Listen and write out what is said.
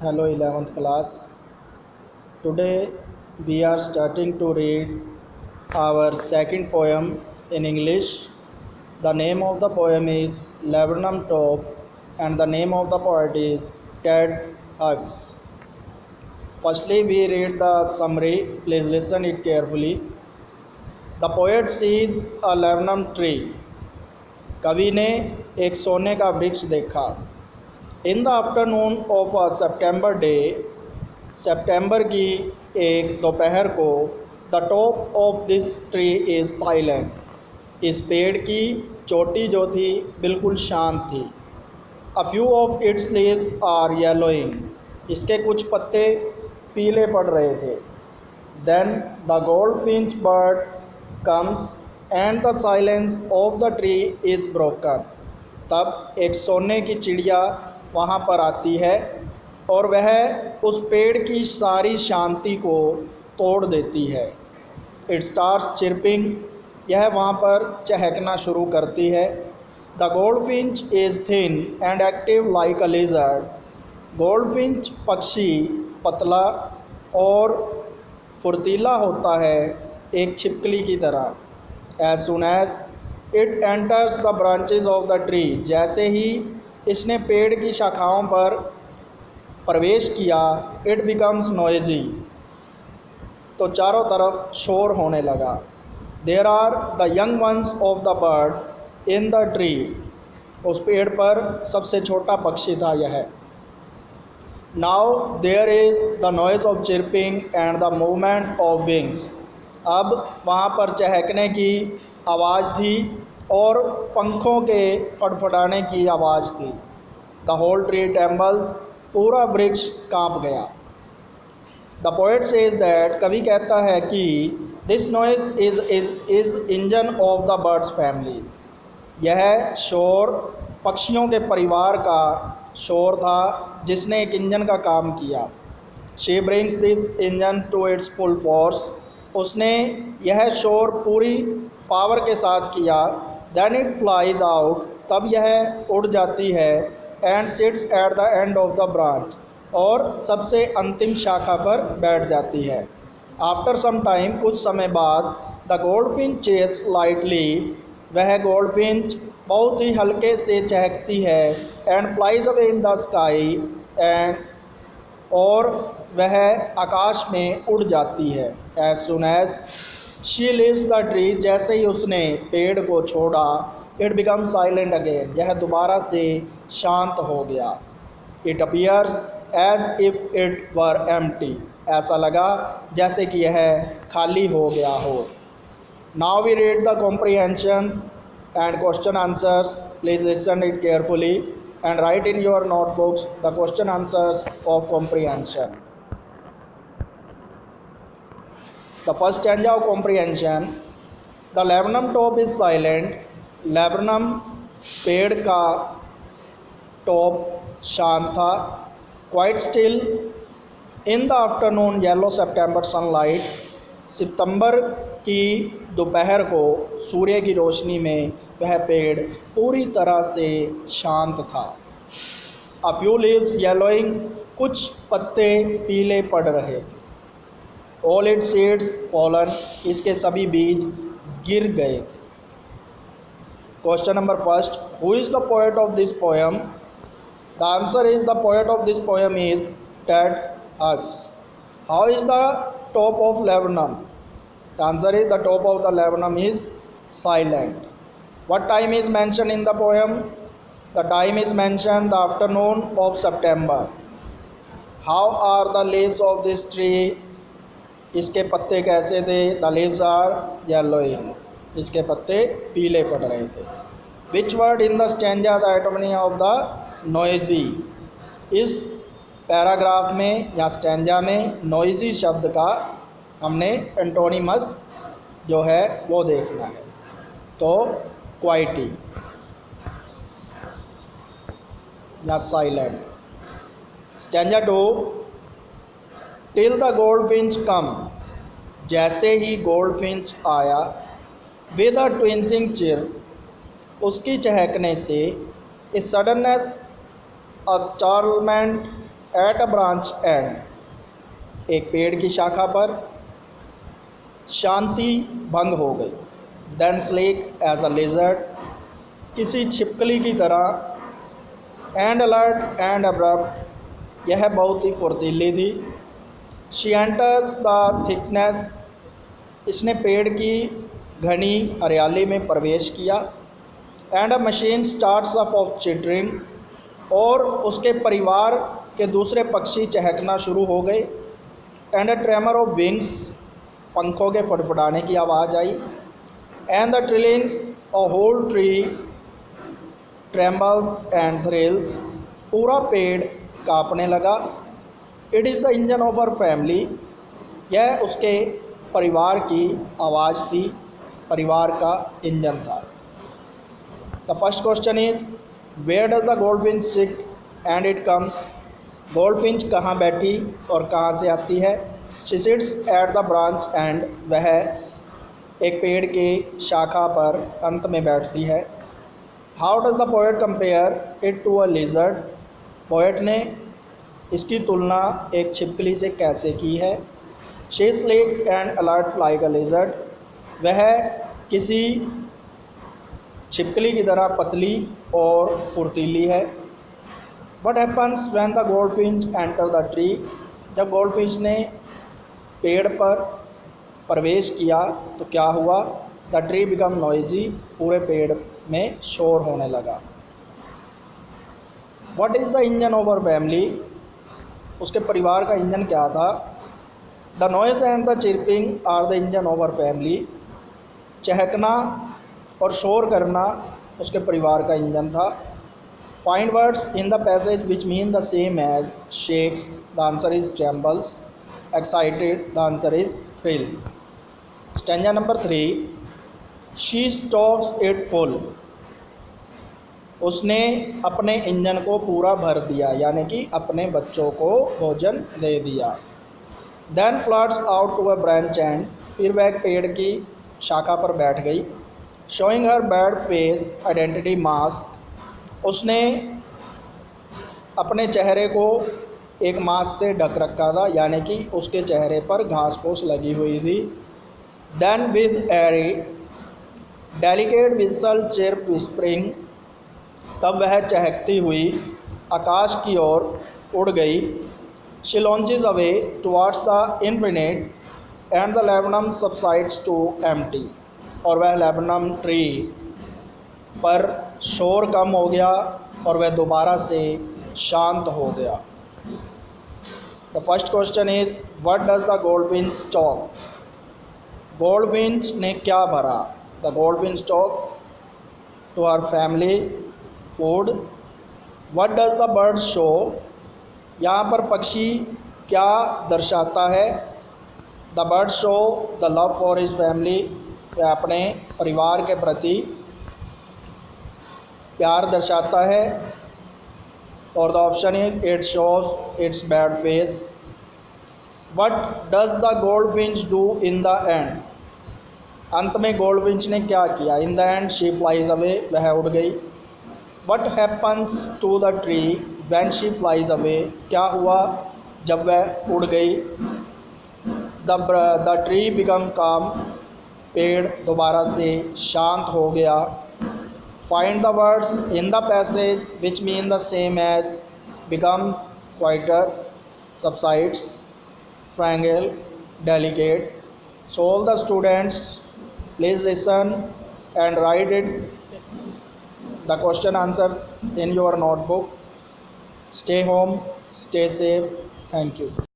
Hello 11th class. Today we are starting to read our second poem in English. The name of the poem is Laburnum Top and the name of the poet is Ted Hughes. Firstly we read the summary. Please listen it carefully. The poet sees a laburnum tree. कवि ने एक सोने का वृक्ष देखा. In the afternoon of a September day, सितंबर की एक दोपहर को, the top of this tree is silent, इस पेड़ की चोटी जो थी बिल्कुल शांत थी. A few of its leaves are yellowing, इसके कुछ पत्ते पीले पड़ रहे थे. Then the goldfinch bird comes and the silence of the tree is broken, तब एक सोने की चिड़िया वहाँ पर आती है और वह उस पेड़ की सारी शांति को तोड़ देती है. इट स्टार्स चिरपिंग, यह वहाँ पर चहकना शुरू करती है. The goldfinch is thin and active like a lizard, goldfinch पक्षी पतला और फुर्तीला होता है एक छिपकली की तरह. As soon as it enters the branches of the tree, जैसे ही इसने पेड़ की शाखाओं पर प्रवेश किया, इट बिकम्स नॉइजी, तो चारों तरफ शोर होने लगा. There are the young ones of the bird in the tree, उस पेड़ पर सबसे छोटा पक्षी था यह. Now there is the noise of chirping and the movement of wings, अब वहाँ पर चहकने की आवाज़ थी और पंखों के फड़फड़ाने की आवाज़ थी. द होल ट्री ट्रेम्बल्स, पूरा वृक्ष कांप गया. द पोएट सेज दैट, कवि कहता है कि this noise is engine of the birds family, यह शोर पक्षियों के परिवार का शोर था जिसने एक इंजन का काम किया. She brings this engine to its full force, उसने यह शोर पूरी पावर के साथ किया. देन इट फ्लाइज आउट, तब यह उड़ जाती है. And seats at the end of the branch, और सबसे अंतिम शाखा पर बैठ जाती है. आफ्टर सम टाइम, कुछ समय बाद, द गोल्डफिंच चेप्स लाइटली, वह गोल्डफिंच बहुत ही हल्के से चहकती है. And flies away in the sky, and और वह आकाश में उड़ जाती है. As soon as she leaves the tree, जैसे ही उसने पेड़ को छोड़ा, इट बिकम साइलेंट अगेन, यह दोबारा से शांत हो गया. It appears as if it were empty, ऐसा लगा जैसे कि यह खाली हो गया हो. Now we read the comprehensions and question answers. Please listen it carefully and write in your notebooks the question answers of comprehension. The first stanza of comprehension, the laburnum top is silent, laburnum पेड़ का top शांत था. quite still in the afternoon yellow September sunlight, सितंबर की दोपहर को सूर्य की रोशनी में वह पेड़ पूरी तरह से शांत था. अ फ्यू लीव्स येलोइंग, कुछ पत्ते पीले पड़ रहे थे. ऑल इट सीड्स फॉलन, इसके सभी बीज गिर गए थे. Question number first, who is the poet of this poem? The answer is the poet of this poem is Ted hugs. How is the top of laburnum? The answer is the top of the laburnum is silent. What time is mentioned in the poem? The time is mentioned the afternoon of September. How are the leaves of this tree? इसके पत्ते कैसे थे? The leaves are yellowing, इसके पत्ते पीले पड़ रहे थे. Which word in the stanza the antonymy of the noisy? इस पैराग्राफ में या स्टैंजा में नॉइजी शब्द का हमने एंटोनिमस जो है वो देखना है. तो क्वाइटी या silent. Stanza 2, till the goldfinch come, जैसे ही गोल्डफिंच आया. विद अ ट्विंचिंग चिर, उसकी चहकने से. A suddenness, a startlement, at a branch end, एक पेड़ की शाखा पर शांति भंग हो गई। Then sleek as a lizard, किसी छिपकली की तरह। एंड अलर्ट एंड अब्रप्ट, यह बहुत ही फुर्तीली थी। शी एंटर्स द थिकनेस, इसने पेड़ की घनी हरियाली में प्रवेश किया। And a machine starts up of chittering, और उसके परिवार के दूसरे पक्षी चहकना शुरू हो गए। And a tremor of wings, पंखों के फड़फड़ाने की आवाज़ आई। And the trillings, a whole tree trembles and thrills, पूरा पेड़ कांपने लगा। It is the engine of our family, यह उसके परिवार की आवाज़ थी, परिवार का इंजन था। The first question is where does the goldfinch sit and it comes, goldfinch कहाँ बैठी और कहाँ से आती है। She sits at the branch end, वह एक पेड़ की शाखा पर अंत में बैठती है। How does the poet compare it to a lizard, poet ने इसकी तुलना एक छिपकली से कैसे की है। She sleek and alert like a lizard, वह किसी छिपकली की तरह पतली और फुर्तीली है। What happens when the goldfinch enter the tree, जब गोल्डफिंच ने पेड़ पर प्रवेश किया तो क्या हुआ। द ट्री बिकम नॉइजी, पूरे पेड़ में शोर होने लगा। What is the engine of our family, उसके परिवार का इंजन क्या था। The noise and the chirping are the engine of our family, चहकना और शोर करना उसके परिवार का इंजन था। Find words in the passage which mean the same as shakes, the answer is trembles. Excited, the answer is thrill. Stanza number 3, she stokes it full, उसने अपने इंजन को पूरा भर दिया, यानी कि अपने बच्चों को भोजन दे दिया। Then floods out to a branch end, फिर वह एक पेड़ की शाखा पर बैठ गई। Showing her bad face identity mask, उसने अपने चेहरे को एक मास्क से ढक रखा था, यानी कि उसके चेहरे पर घास फूस लगी हुई थी। Then with airy delicate whistle chirp whispering, तब वह चहकती हुई आकाश की ओर उड़ गई। She launches away towards the infinite and the laburnum subsides to empty, और वह लेबनम ट्री पर शोर कम हो गया और वह दोबारा से शांत हो गया। The first question is what does the goldfinch talk, goldfinch ने क्या भरा। The goldfinch talk to our family food. What does the bird show, यहाँ पर पक्षी क्या दर्शाता है। The bird show the love for his family, वह अपने परिवार के प्रति प्यार दर्शाता है। और the option is it shows its bad face. What does the goldfinch do in the end, अंत में गोल्डफिंच ने क्या किया। In the end she flies away, वह उड़ गई। What happens to the tree when she flies away, क्या हुआ जब वह उड़ गई। द ट्री बिकम काम, पेड़ दोबारा से शांत हो गया। Find the words in the passage which mean the same as become quieter, subsides, fragile, delicate. So all the students, please listen and write it the question answer in your notebook. Stay home, stay safe. Thank you.